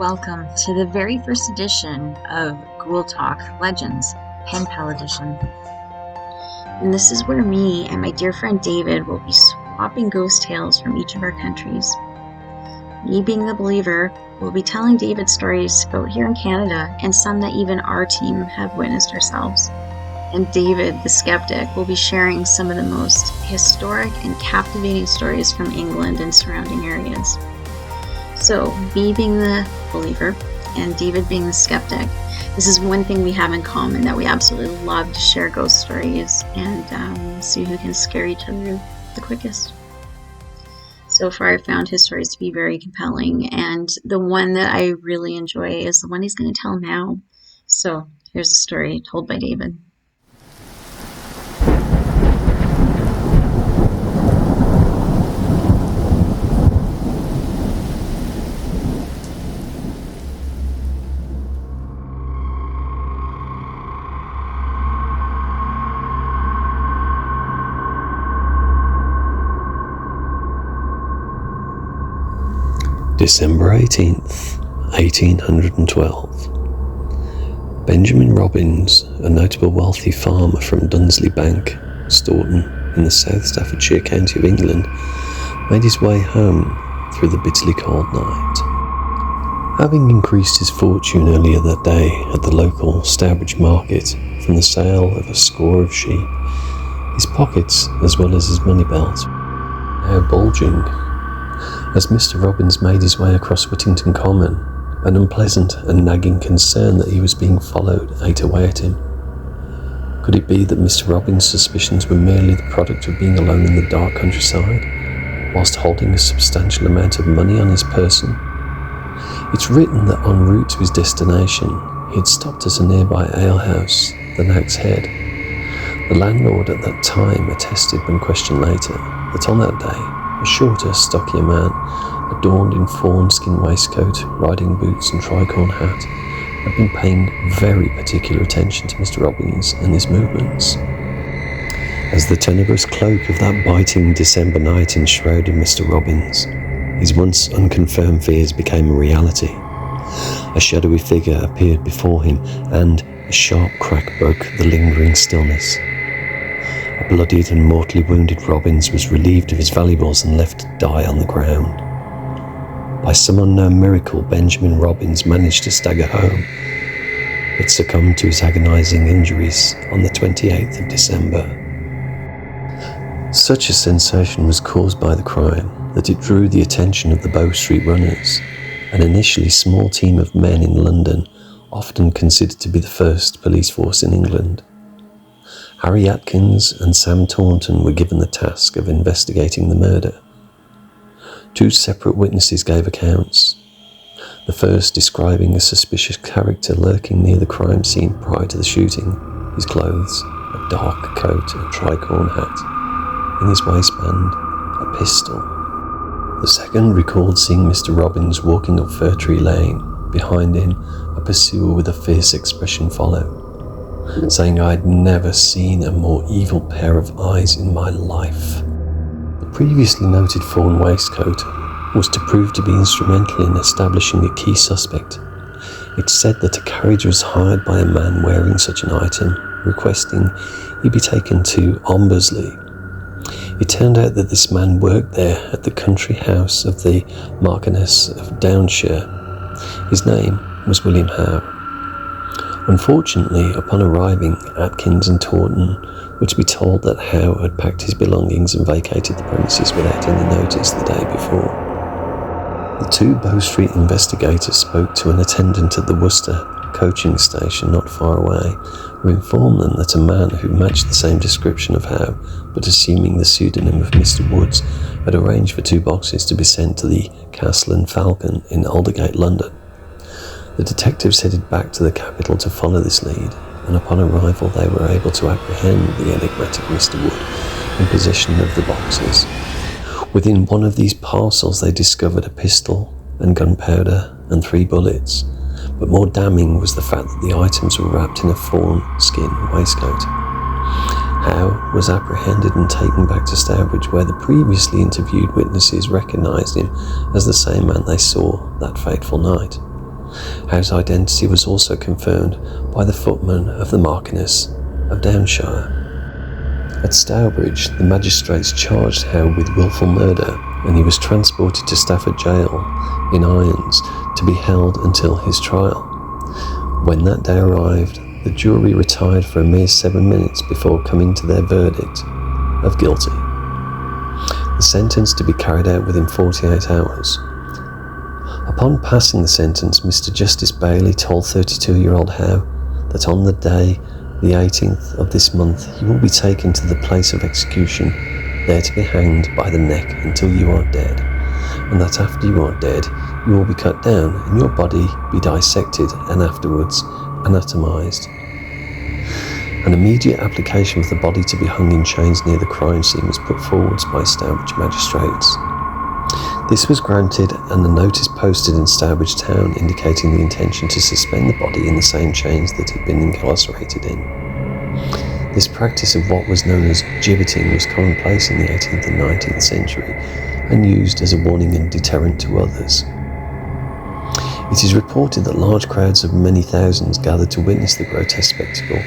Welcome to the very first edition of Ghoul Talk Legends, Pen Pal Edition. And this is where me and my dear friend David will be swapping ghost tales from each of our countries. Me being the believer, will be telling David stories about here in Canada and some that even our team have witnessed ourselves. And David, the skeptic, will be sharing some of the most historic and captivating stories from England and surrounding areas. So, me being the believer and David being the skeptic, this is one thing we have in common, that we absolutely love to share ghost stories and see who can scare each other the quickest. So far, I've found his stories to be very compelling, and the one that I really enjoy is the one he's going to tell now. So, here's the story told by David. December 18th, 1812. Benjamin Robbins, a notable wealthy farmer from Dunsley Bank, Staunton, in the South Staffordshire county of England, made his way home through the bitterly cold night. Having increased his fortune earlier that day at the local Stourbridge market from the sale of a score of sheep, his pockets, as well as his money belt, now bulging. As Mr. Robbins made his way across Whittington Common, an unpleasant and nagging concern that he was being followed ate away at him. Could it be that Mr. Robbins' suspicions were merely the product of being alone in the dark countryside, whilst holding a substantial amount of money on his person? It's written that en route to his destination, he had stopped at a nearby alehouse, the Nag's Head. The landlord at that time attested, when questioned later, that on that day, a shorter, stockier man, adorned in fawn-skin waistcoat, riding boots and tricorn hat, had been paying very particular attention to Mr. Robbins and his movements. As the tenebrous cloak of that biting December night enshrouded Mr. Robbins, his once unconfirmed fears became a reality. A shadowy figure appeared before him, and a sharp crack broke the lingering stillness. A bloodied and mortally wounded Robbins was relieved of his valuables and left to die on the ground. By some unknown miracle, Benjamin Robbins managed to stagger home, but succumbed to his agonizing injuries on the 28th of December. Such a sensation was caused by the crime that it drew the attention of the Bow Street runners, an initially small team of men in London, often considered to be the first police force in England. Harry Atkins and Sam Taunton were given the task of investigating the murder. Two separate witnesses gave accounts, the first describing a suspicious character lurking near the crime scene prior to the shooting, his clothes, a dark coat and tricorn hat, in his waistband, a pistol. The second recalled seeing Mr. Robbins walking up Fir Tree Lane. Behind him, a pursuer with a fierce expression followed, saying I'd never seen a more evil pair of eyes in my life. The previously noted fawn waistcoat was to prove to be instrumental in establishing a key suspect. It said that a carriage was hired by a man wearing such an item, requesting he be taken to Ombersley. It turned out that this man worked there at the country house of the Marchioness of Downshire. His name was William Howe. Unfortunately, upon arriving, Atkins and Taunton were to be told that Howe had packed his belongings and vacated the premises without any notice the day before. The two Bow Street investigators spoke to an attendant at the Worcester coaching station not far away, who informed them that a man who matched the same description of Howe, but assuming the pseudonym of Mr. Woods, had arranged for 2 boxes to be sent to the Castle and Falcon in Aldergate, London. The detectives headed back to the capital to follow this lead, and upon arrival they were able to apprehend the enigmatic Mr. Wood in possession of the boxes. Within one of these parcels they discovered a pistol and gunpowder and 3 bullets, but more damning was the fact that the items were wrapped in a fawn skin waistcoat. Howe was apprehended and taken back to Stourbridge, where the previously interviewed witnesses recognised him as the same man they saw that fateful night. Howe's identity was also confirmed by the footman of the Marchioness of Downshire. At Stourbridge, the magistrates charged Howe with wilful murder, and he was transported to Stafford Jail in irons to be held until his trial. When that day arrived, the jury retired for a mere 7 minutes before coming to their verdict of guilty. The sentence to be carried out within 48 hours. Upon passing the sentence, Mr. Justice Bailey told 32-year-old Howe that on the day, the 18th of this month, you will be taken to the place of execution, there to be hanged by the neck until you are dead, and that after you are dead, you will be cut down and your body be dissected and afterwards anatomized. An immediate application of the body to be hung in chains near the crime scene was put forward by Stourbridge magistrates. This was granted, and a notice posted in Stourbridge town indicating the intention to suspend the body in the same chains that it had been incarcerated in. This practice of what was known as gibbeting was commonplace in the 18th and 19th century and used as a warning and deterrent to others. It is reported that large crowds of many thousands gathered to witness the grotesque spectacle,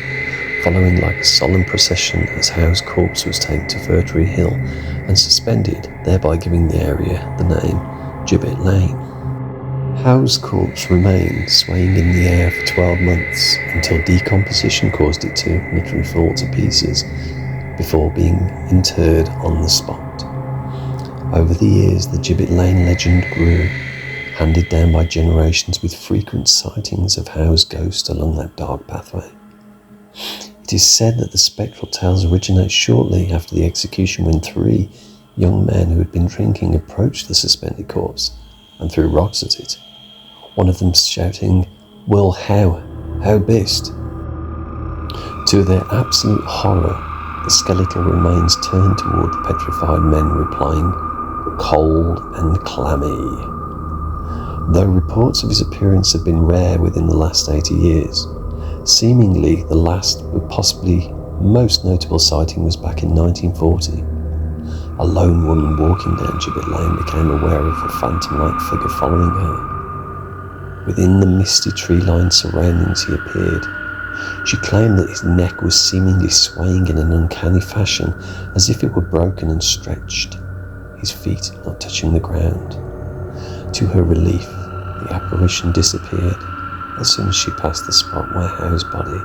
following like a solemn procession as Howe's corpse was taken to Fir Tree Hill and suspended, thereby giving the area the name Gibbit Lane. Howe's corpse remained swaying in the air for 12 months until decomposition caused it to literally fall to pieces before being interred on the spot. Over the years, the Gibbit Lane legend grew, handed down by generations with frequent sightings of Howe's ghost along that dark pathway. It is said that the spectral tales originate shortly after the execution when 3 young men who had been drinking approached the suspended corpse and threw rocks at it, one of them shouting, "Well, how bist?" To their absolute horror, the skeletal remains turned toward the petrified men, replying, "Cold and clammy." Though reports of his appearance have been rare within the last 80 years, seemingly the last but possibly most notable sighting was back in 1940. A lone woman walking down Gibbit Lane became aware of a phantom-like figure following her. Within the misty tree-lined surroundings he appeared. She claimed that his neck was seemingly swaying in an uncanny fashion, as if it were broken and stretched, his feet not touching the ground. To her relief, the apparition disappeared as soon as she passed the spot where Howe's body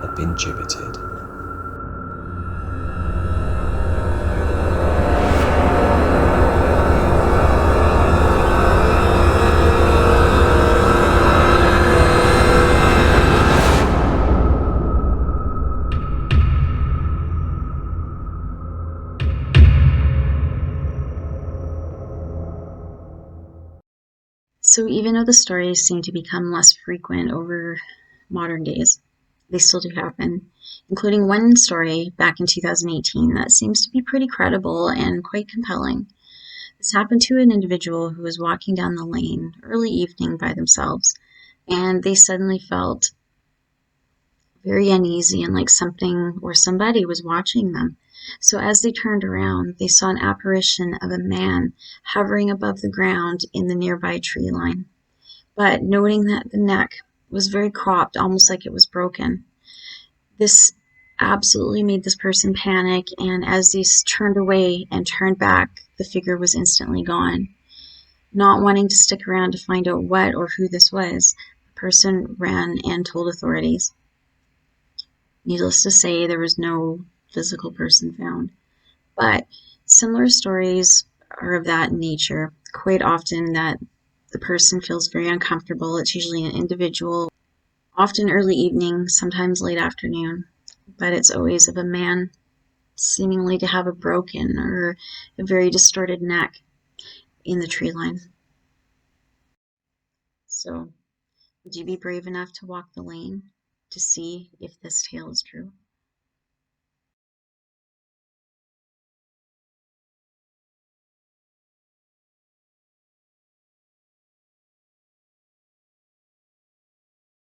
had been gibbeted. So even though the stories seem to become less frequent over modern days, they still do happen, including one story back in 2018 that seems to be pretty credible and quite compelling. This happened to an individual who was walking down the lane early evening by themselves, and they suddenly felt very uneasy and like something or somebody was watching them. So as they turned around, they saw an apparition of a man hovering above the ground in the nearby tree line. But noting that the neck was very cropped, almost like it was broken, this absolutely made this person panic, and as they turned away and turned back, the figure was instantly gone. Not wanting to stick around to find out what or who this was, the person ran and told authorities. Needless to say, there was no physical person found. But similar stories are of that nature. Quite often that the person feels very uncomfortable. It's usually an individual, often early evening, sometimes late afternoon. But it's always of a man seemingly to have a broken or a very distorted neck in the tree line. So, would you be brave enough to walk the lane to see if this tale is true?